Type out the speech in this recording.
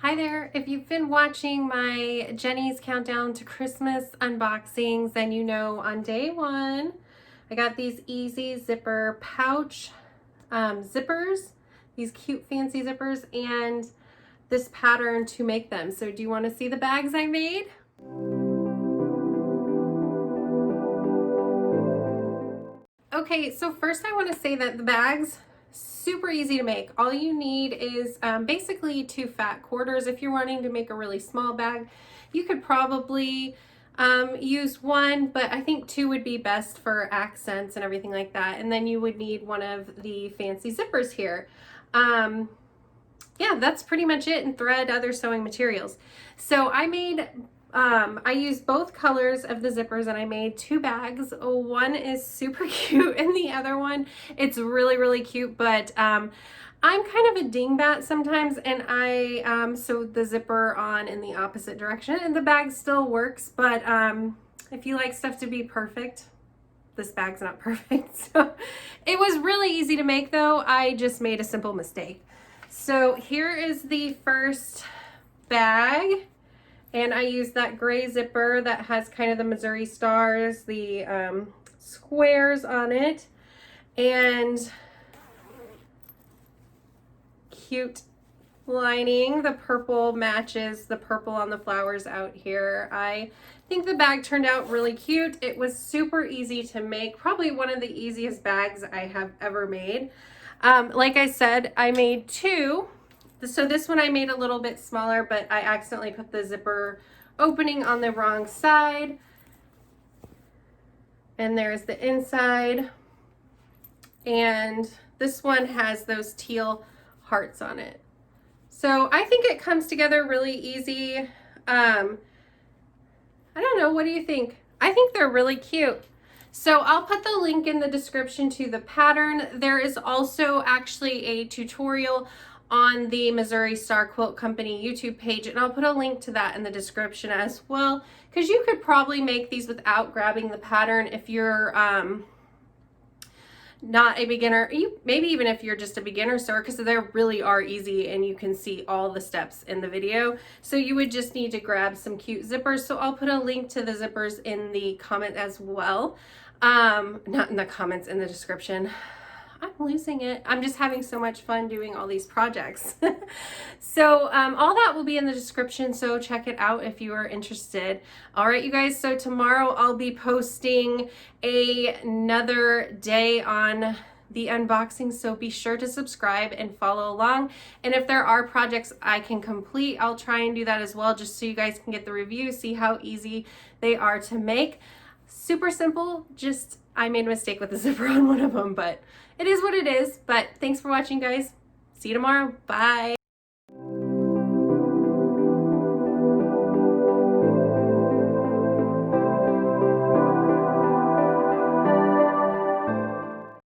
Hi there. If you've been watching my Jenny's Countdown to Christmas unboxings, then you know on day one, I got these easy zipper pouch zippers, these cute fancy zippers, and this pattern to make them. So do you want to see the bags I made? Okay, so first I want to say that the bags, super easy to make. All you need is basically 2 fat quarters. If you're wanting to make a really small bag, you could probably use 1, but I think 2 would be best for accents and everything like that. And then you would need one of the fancy zippers here. Yeah, that's pretty much it, and thread, other sewing materials. So I made I used both colors of the zippers and I made 2 bags. One is super cute and the other one, it's really cute, but I'm kind of a dingbat sometimes, and I sewed the zipper on in the opposite direction, and the bag still works, but if you like stuff to be perfect, this bag's not perfect. So it was really easy to make though. I just made a simple mistake. So here is the first bag. And I used that gray zipper that has kind of the Missouri stars, the squares on it, and cute lining. The purple matches the purple on the flowers out here. I think the bag turned out really cute. It was super easy to make, probably one of the easiest bags I have ever made. Like I said, I made 2. So this one I made a little bit smaller, but I accidentally put the zipper opening on the wrong side. And there's the inside. And this one has those teal hearts on it. So I think it comes together really easy. I don't know, what do you think? I think they're really cute. So I'll put the link in the description to the pattern. There is also actually a tutorial on the Missouri Star Quilt Company YouTube page, and I'll put a link to that in the description as well, because you could probably make these without grabbing the pattern if you're not a beginner, maybe even if you're just a beginner sewer, because they really are easy and you can see all the steps in the video. So you would just need to grab some cute zippers. So I'll put a link to the zippers in the comment as well. Not in the comments, in the description. I'm losing it. I'm just having so much fun doing all these projects. So all that will be in the description, so check it out if you are interested. All right, you guys, so tomorrow I'll be posting another day on the unboxing, so be sure to subscribe and follow along. And if there are projects I can complete, I'll try and do that as well, just so you guys can get the review, see how easy they are to make. Super simple, just I made a mistake with the zipper on one of them, but it is what it is. But thanks for watching, guys. See you tomorrow. Bye.